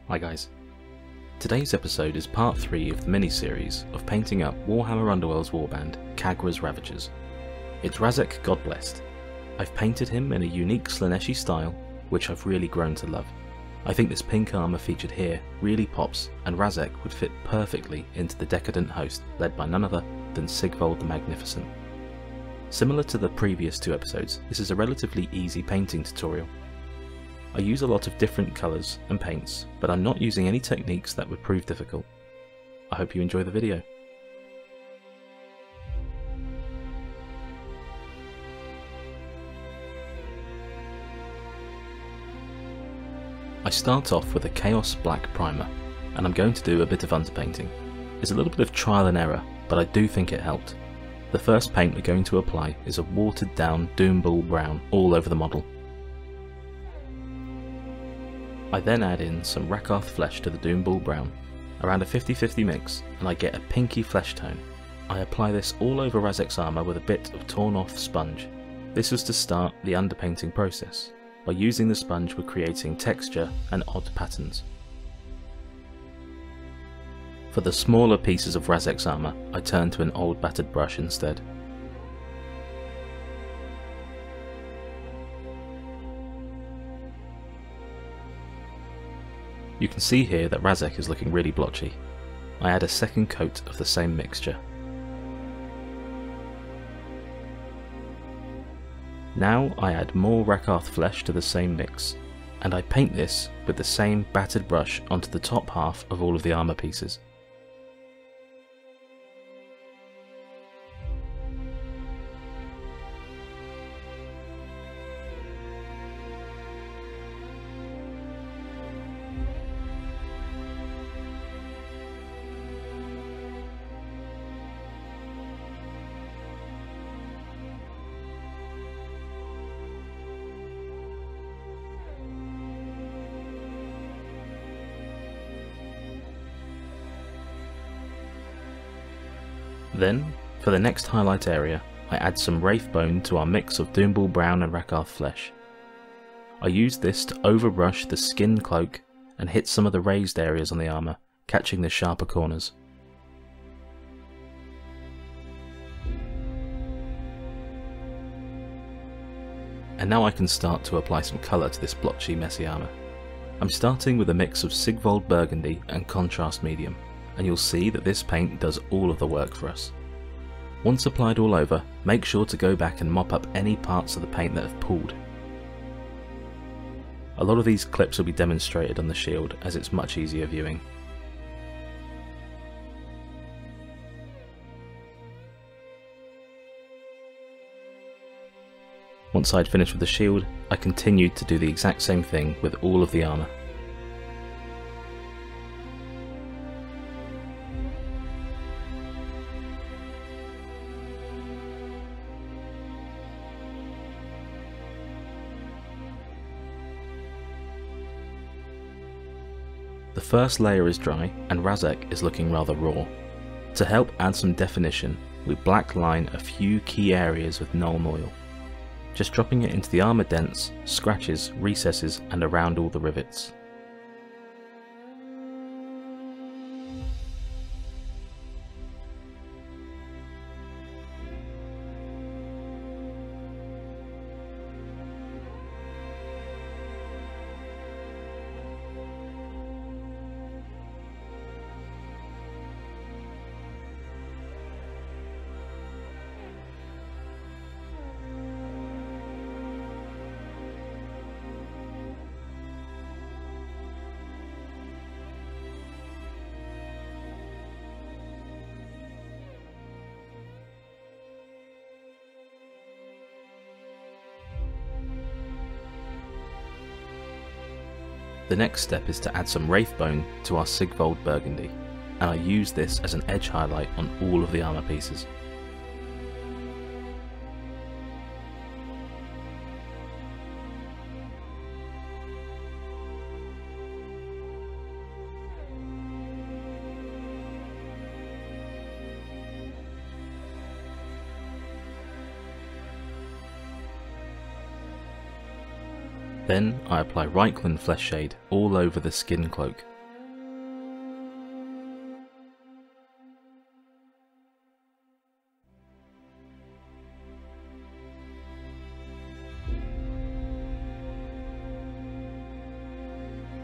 Hi guys. Today's episode is part 3 of the mini-series of painting up Warhammer Underworlds warband, Khagra's Ravagers. It's Razek Godblessed. I've painted him in a unique Slaaneshi style, which I've really grown to love. I think this pink armour featured here really pops, and Razek would fit perfectly into the decadent host led by none other than Sigvald the Magnificent. Similar to the previous 2 episodes, this is a relatively easy painting tutorial. I use a lot of different colours and paints, but I'm not using any techniques that would prove difficult. I hope you enjoy the video. I start off with a Chaos Black primer, and I'm going to do a bit of underpainting. It's a little bit of trial and error, but I do think it helped. The first paint we're going to apply is a watered down Doombull brown all over the model. I then add in some Rakarth Flesh to the Doombull brown, around a 50-50 mix, and I get a pinky flesh tone. I apply this all over Razek's armour with a bit of torn off sponge. This was to start the underpainting process. By using the sponge we're creating texture and odd patterns. For the smaller pieces of Razek's armour, I turn to an old battered brush instead. You can see here that Razek is looking really blotchy. I add a second coat of the same mixture. Now I add more Rakarth Flesh to the same mix, and I paint this with the same battered brush onto the top half of all of the armour pieces. Then, for the next highlight area, I add some Wraithbone to our mix of Doombull brown and Rakarth Flesh. I use this to overbrush the skin cloak and hit some of the raised areas on the armour, catching the sharper corners. And now I can start to apply some colour to this blotchy, messy armour. I'm starting with a mix of Sigvald Burgundy and Contrast Medium, and you'll see that this paint does all of the work for us. Once applied all over, make sure to go back and mop up any parts of the paint that have pooled. A lot of these clips will be demonstrated on the shield as it's much easier viewing. Once I'd finished with the shield, I continued to do the exact same thing with all of the armour. The first layer is dry and Razek is looking rather raw. To help add some definition, we blackline a few key areas with Nuln Oil, just dropping it into the armour dents, scratches, recesses and around all the rivets. The next step is to add some Wraithbone to our Sigvald Burgundy, and I use this as an edge highlight on all of the armour pieces. Then I apply Reikland Flesh Shade all over the skin cloak,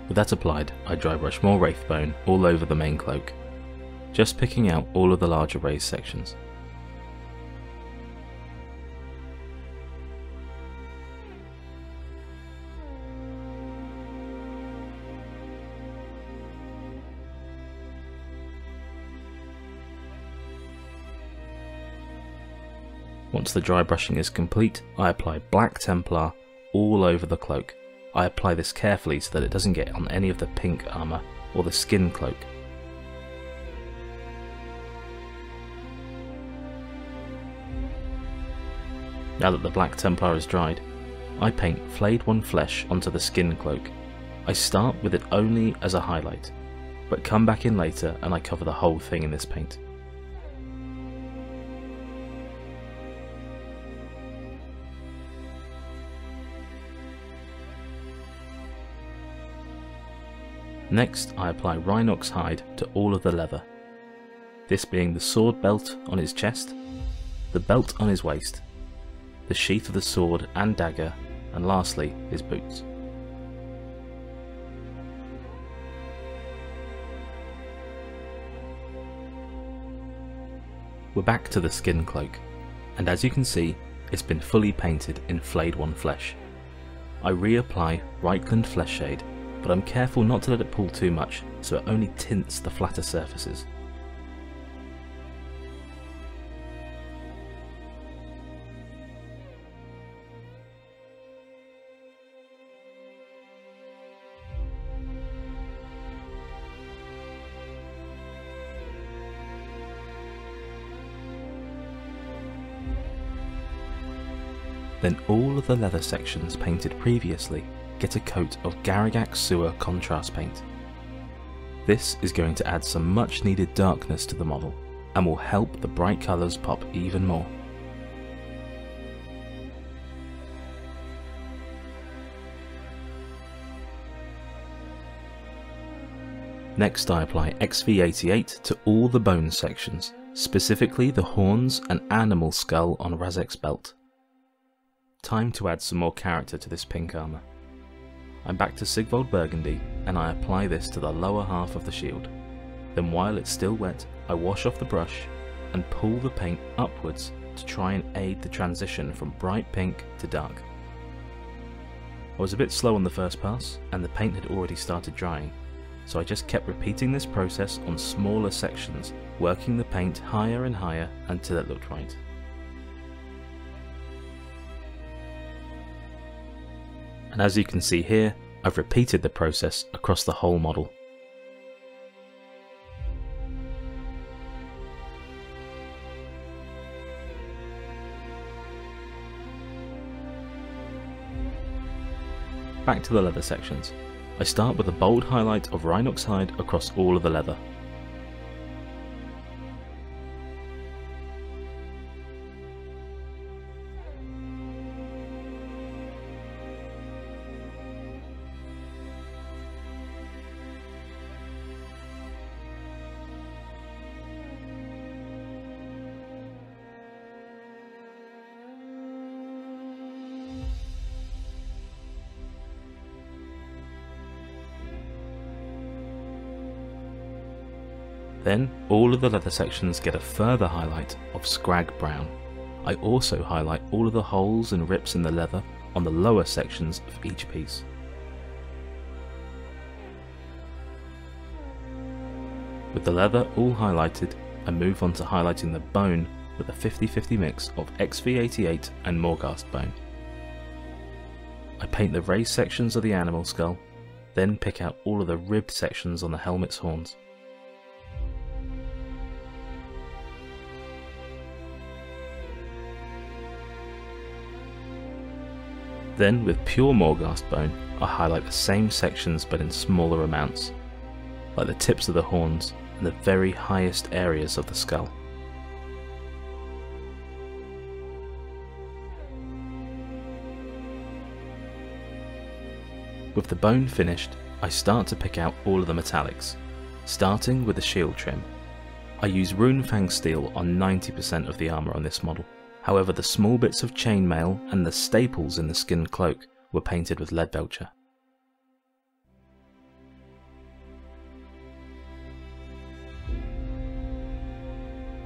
With that applied, I dry brush more Wraithbone all over the main cloak, just picking out all of the larger raised sections. Once the dry brushing is complete, I apply Black Templar all over the cloak. I apply this carefully so that it doesn't get on any of the pink armour or the skin cloak. Now that the Black Templar is dried, I paint Flayed One Flesh onto the skin cloak. I start with it only as a highlight, but come back in later and I cover the whole thing in this paint. Next, I apply Rhinox hide to all of the leather, this being the sword belt on his chest, the belt on his waist, the sheath of the sword and dagger, and lastly his boots. We're back to the skin cloak, and as you can see, it's been fully painted in Flayed One Flesh. I reapply Reikland Flesh Shade, but I'm careful not to let it pull too much so it only tints the flatter surfaces. Then all of the leather sections painted previously get a coat of Garagax Sewer contrast paint. This is going to add some much needed darkness to the model and will help the bright colours pop even more. Next I apply XV88 to all the bone sections, specifically the horns and animal skull on Razek's belt. Time to add some more character to this pink armour. I'm back to Sigvald Burgundy and I apply this to the lower half of the shield. Then while it's still wet, I wash off the brush and pull the paint upwards to try and aid the transition from bright pink to dark. I was a bit slow on the first pass and the paint had already started drying, so I just kept repeating this process on smaller sections, working the paint higher and higher until it looked right. And as you can see here, I've repeated the process across the whole model. Back to the leather sections. I start with a bold highlight of Rhinox hide across all of the leather. Then all of the leather sections get a further highlight of Skrag Brown. I also highlight all of the holes and rips in the leather on the lower sections of each piece. With the leather all highlighted, I move on to highlighting the bone with a 50-50 mix of XV88 and Morghast Bone. I paint the raised sections of the animal skull, then pick out all of the ribbed sections on the helmet's horns. Then with pure Morghast Bone, I highlight the same sections but in smaller amounts, like the tips of the horns and the very highest areas of the skull. With the bone finished, I start to pick out all of the metallics, starting with the shield trim. I use Runefang Steel on 90% of the armour on this model. However, the small bits of chainmail and the staples in the skin cloak were painted with Leadbelcher.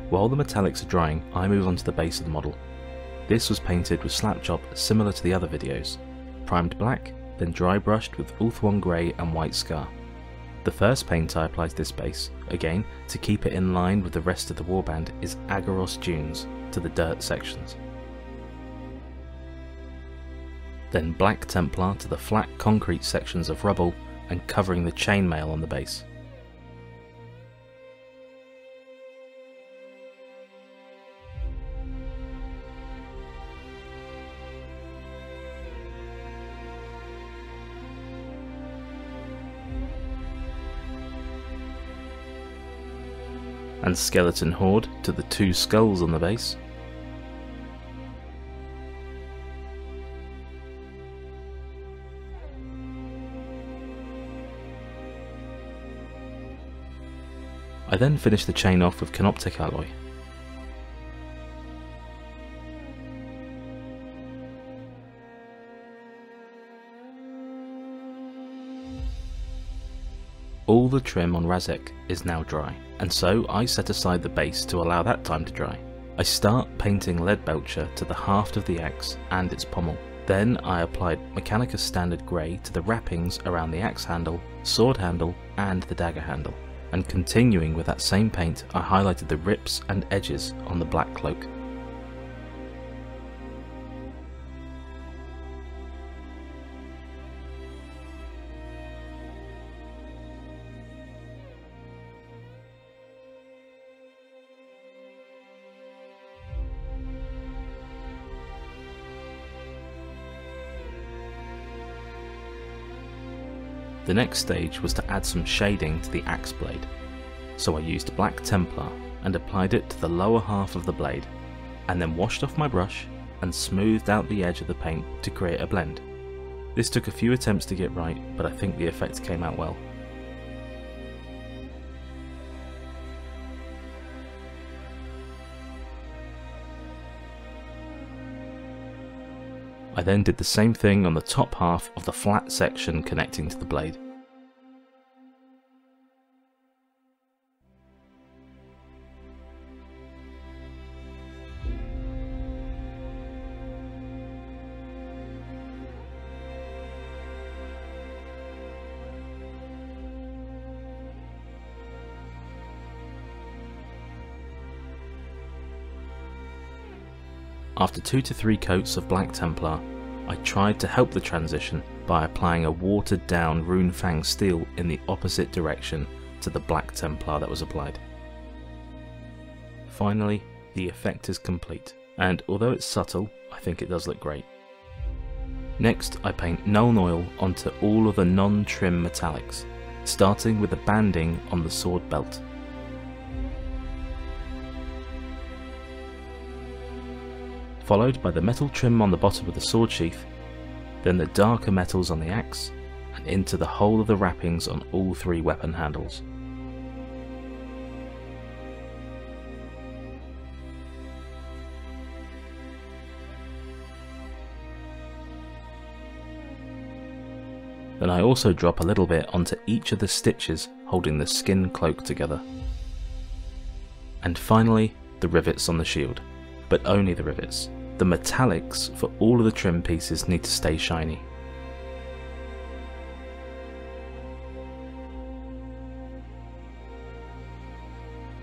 While the metallics are drying, I move on to the base of the model. This was painted with slap job similar to the other videos, primed black, then dry brushed with Ulthuan Grey and white scar. The first paint I applied to this base, again to keep it in line with the rest of the warband, is Aggaros Dunes to the dirt sections. Then Black Templar to the flat concrete sections of rubble and covering the chainmail on the base. And Skeleton Horde to the 2 skulls on the base. I then finish the chain off with Canoptek alloy. All the trim on Razek is now dry, and so I set aside the base to allow that time to dry. I start painting Leadbelcher to the haft of the axe and its pommel. Then I applied Mechanicus Standard Grey to the wrappings around the axe handle, sword handle and the dagger handle. And continuing with that same paint, I highlighted the rips and edges on the black cloak. The next stage was to add some shading to the axe blade, so I used Black Templar and applied it to the lower half of the blade, and then washed off my brush and smoothed out the edge of the paint to create a blend. This took a few attempts to get right, but I think the effect came out well. I then did the same thing on the top half of the flat section connecting to the blade. After 2 to 3 coats of Black Templar, I tried to help the transition by applying a watered down Runefang Steel in the opposite direction to the Black Templar that was applied. Finally, the effect is complete, and although it's subtle, I think it does look great. Next, I paint Nuln Oil onto all of the non-trim metallics, starting with the banding on the sword belt. Followed by the metal trim on the bottom of the sword sheath, then the darker metals on the axe, and into the whole of the wrappings on all 3 weapon handles. Then I also drop a little bit onto each of the stitches holding the skin cloak together. And finally, the rivets on the shield, but only the rivets. The metallics for all of the trim pieces need to stay shiny.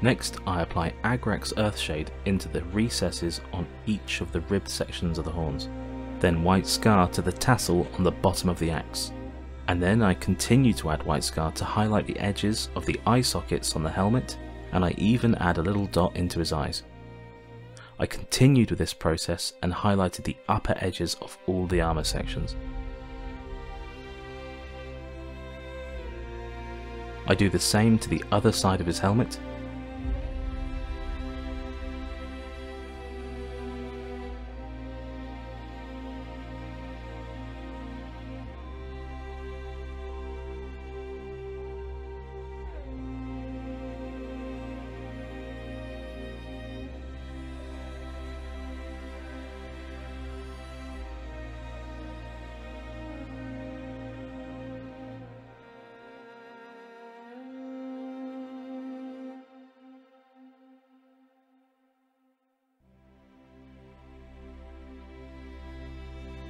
Next, I apply Agrax Earthshade into the recesses on each of the ribbed sections of the horns, then white scar to the tassel on the bottom of the axe, and then I continue to add white scar to highlight the edges of the eye sockets on the helmet, and I even add a little dot into his eyes. I continued with this process and highlighted the upper edges of all the armour sections. I do the same to the other side of his helmet.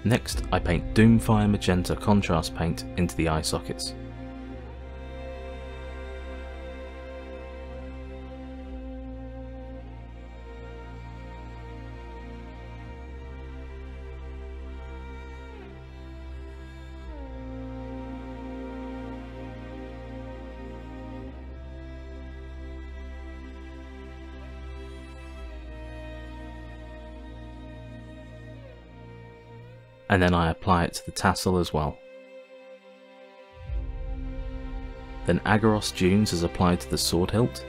Next, I paint Doomfire Magenta contrast paint into the eye sockets. And then I apply it to the tassel as well. Then Aggaros Dunes is applied to the sword hilt.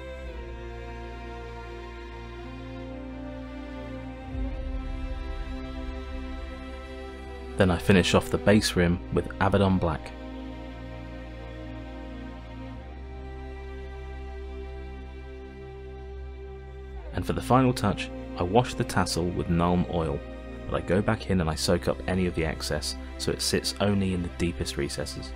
Then I finish off the base rim with Abaddon Black. And for the final touch, I wash the tassel with Nuln Oil. But I go back in and I soak up any of the excess so it sits only in the deepest recesses.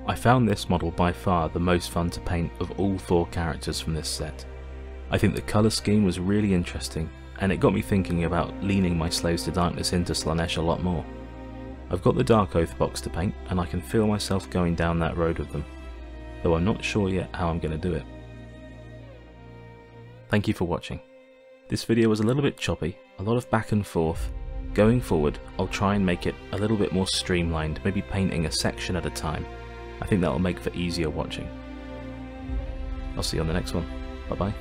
I found this model by far the most fun to paint of all 4 characters from this set. I think the colour scheme was really interesting, and it got me thinking about leaning my SlavesToDarkness into Slaanesh a lot more. I've got the Dark Oath box to paint, and I can feel myself going down that road with them, though I'm not sure yet how I'm going to do it. Thank you for watching. This video was a little bit choppy, a lot of back and forth. Going forward, I'll try and make it a little bit more streamlined, maybe painting a section at a time. I think that will make for easier watching. I'll see you on the next one. Bye bye.